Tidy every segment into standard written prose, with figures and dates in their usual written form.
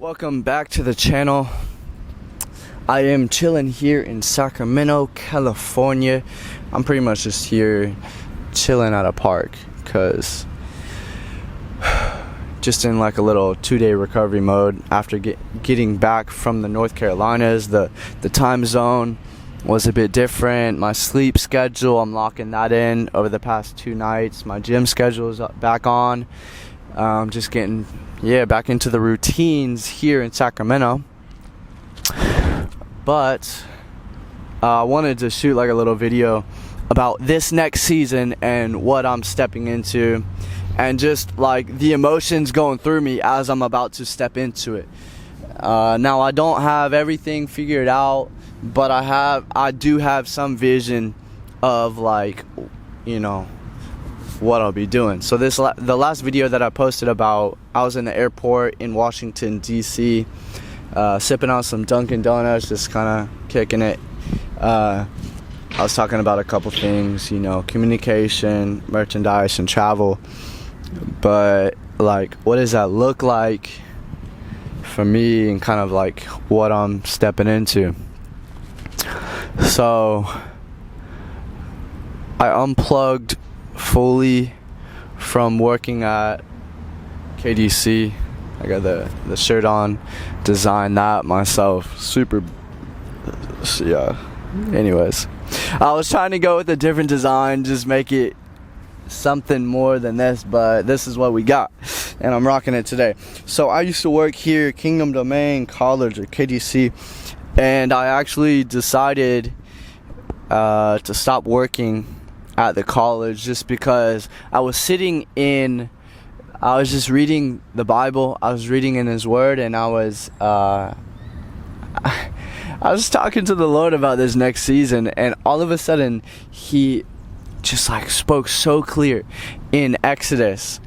Welcome back to the channel. I am chilling here in Sacramento, California. I'm pretty much just here chilling at a park because just in like a little 2-day recovery mode after getting back from the North Carolinas. The time zone was a bit different. My sleep schedule, I'm locking that in over the past 2 nights. My gym schedule is back on. Just getting back into the routines here in Sacramento. But I wanted to shoot like a little video about this next season and what I'm stepping into, and just like the emotions going through me as I'm about to step into it. Now I don't have everything figured out, but I do have some vision of, like, you know, what I'll be doing. So the last video that I posted about, I was in the airport in Washington DC, sipping on some Dunkin' Donuts, just kind of kicking it. I was talking about a couple things, you know, communication, merchandise, and travel. But like, what does that look like for me, and kind of like what I'm stepping into? So I unplugged fully from working at KDC. I got the shirt on, designed that myself. Super, yeah. Anyways, I was trying to go with a different design, just make it something more than this, but this is what we got, and I'm rocking it today. So I used to work here, Kingdom Domain College, or KDC, and I actually decided to stop working at the college just because I was just reading the Bible. I was reading in His Word, and I was talking to the Lord about this next season, and all of a sudden He just like spoke so clear in Exodus.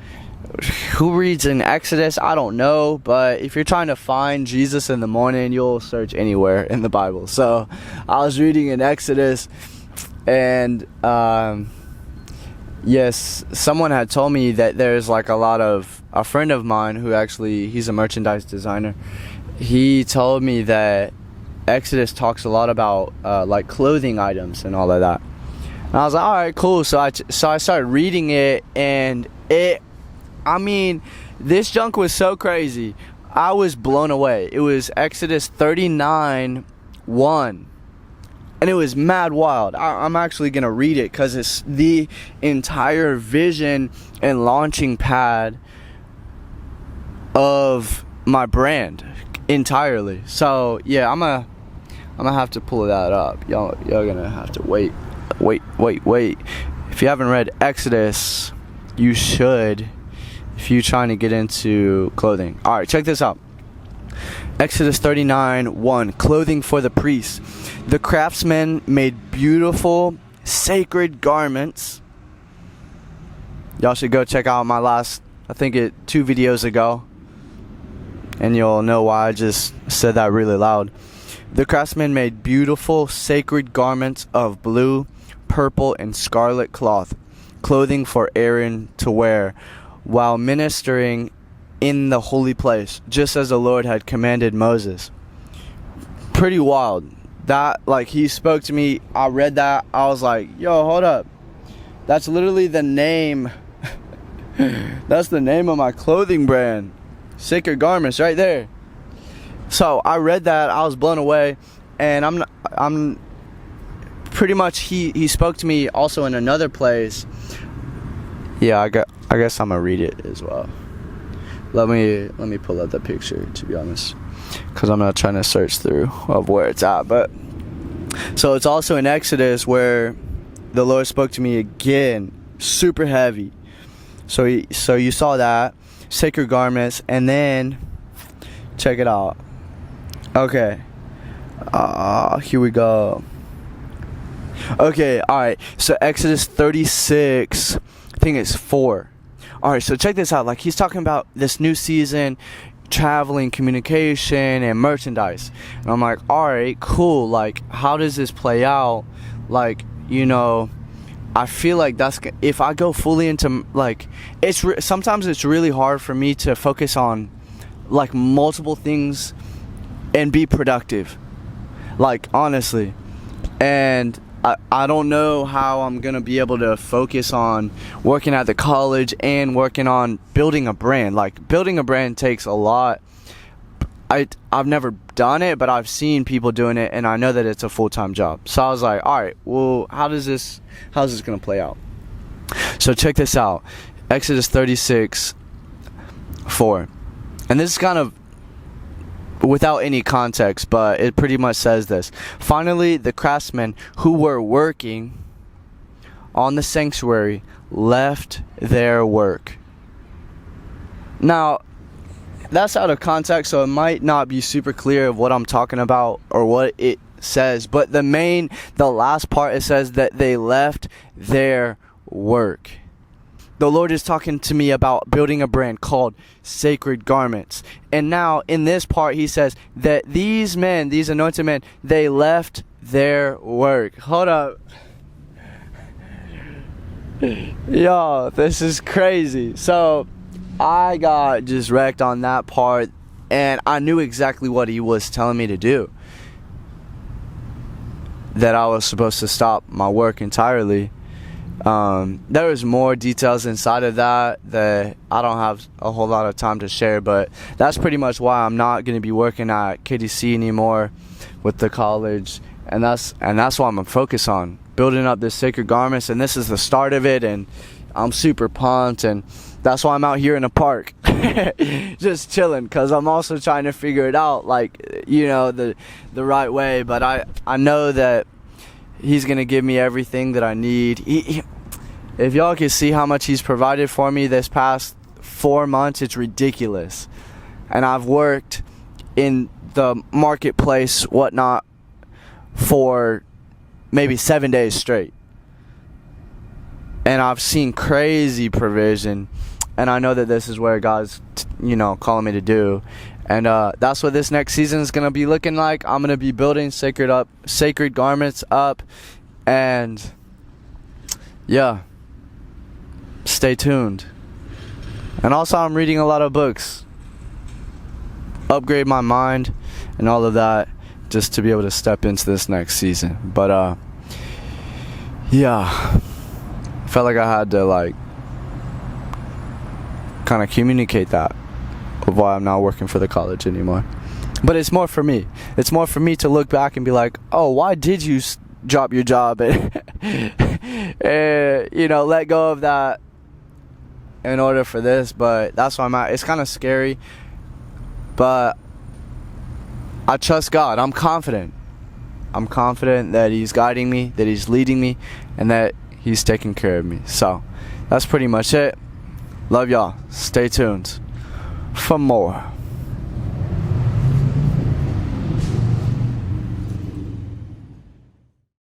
Who reads in Exodus? I don't know, but if you're trying to find Jesus in the morning, you'll search anywhere in the Bible. So I was reading in Exodus, and yes, someone had told me that there's like a friend of mine who actually, he's a merchandise designer. He told me that Exodus talks a lot about like clothing items and all of that. And I was like, all right, cool. So I started reading it, and this junk was so crazy. I was blown away. It was Exodus 39:1. And it was mad wild. I'm actually going to read it because it's the entire vision and launching pad of my brand entirely. So, yeah, I'm gonna have to pull that up. Y'all going to have to wait. If you haven't read Exodus, you should, if you're trying to get into clothing. All right, check this out. Exodus 39:1, clothing for the priests. The craftsmen made beautiful, sacred garments. Y'all should go check out my last, 2 videos ago, and you'll know why I just said that really loud. The craftsmen made beautiful, sacred garments of blue, purple, and scarlet cloth, clothing for Aaron to wear, while ministering in the holy place, just as the Lord had commanded Moses. Pretty wild. That, like, he spoke to me, I read that, I was like, yo, hold up. That's literally the name. That's the name of my clothing brand. Sacred Garments, right there. So I read that, I was blown away, and I'm pretty much, he spoke to me also in another place. Yeah, I guess I'm gonna read it as well. Let me pull up the picture, to be honest, because I'm not trying to search through of where it's at. But so it's also in Exodus where the Lord spoke to me again, super heavy. So you saw that, sacred garments, and then check it out. Okay, here we go. Okay, all right. So Exodus 36, I think it's 4. All right, so check this out. Like, he's talking about this new season, traveling, communication, and merchandise. And I'm like, all right, cool. Like, how does this play out? Like, you know, I feel like that's, if I go fully into, like, sometimes it's really hard for me to focus on like multiple things and be productive. Like, honestly. And I don't know how I'm going to be able to focus on working at the college and working on building a brand. Like, building a brand takes a lot. I've never done it, but I've seen people doing it, and I know that it's a full-time job. So I was like, all right, well, how's this going to play out? So check this out. Exodus 36:4. And this is kind of without any context, but it pretty much says this. Finally, the craftsmen who were working on the sanctuary left their work. Now, that's out of context, so it might not be super clear of what I'm talking about or what it says. But the last part, it says that they left their work. The Lord is talking to me about building a brand called Sacred Garments. And now in this part, he says that these men, these anointed men, they left their work. Hold up. Yo, this is crazy. So I got just wrecked on that part, and I knew exactly what he was telling me to do. That I was supposed to stop my work entirely. There was more details inside of that I don't have a whole lot of time to share, but that's pretty much why I'm not going to be working at KDC anymore with the college, and that's what I'm gonna focus on, building up this Sacred Garments, and this is the start of it, and I'm super pumped, and that's why I'm out here in the park just chilling, because I'm also trying to figure it out, like, you know, the right way. But I know that he's gonna give me everything that I need. If y'all can see how much he's provided for me this past 4 months, it's ridiculous. And I've worked in the marketplace, whatnot, for maybe 7 days straight. And I've seen crazy provision. And I know that this is where God's, calling me to do. And that's what this next season is going to be looking like. I'm going to be building Sacred Garments up. And yeah, stay tuned. And also, I'm reading a lot of books. Upgrade my mind and all of that, just to be able to step into this next season. But yeah, felt like I had to kind of communicate that of why I'm not working for the college anymore. But it's more for me. It's more for me to look back and be like, oh, why did you drop your job and let go of that in order for this? But that's why I'm at. It's kind of scary, but I trust God. I'm confident that he's guiding me, that he's leading me, and that he's taking care of me. So that's pretty much it. Love y'all. Stay tuned for more.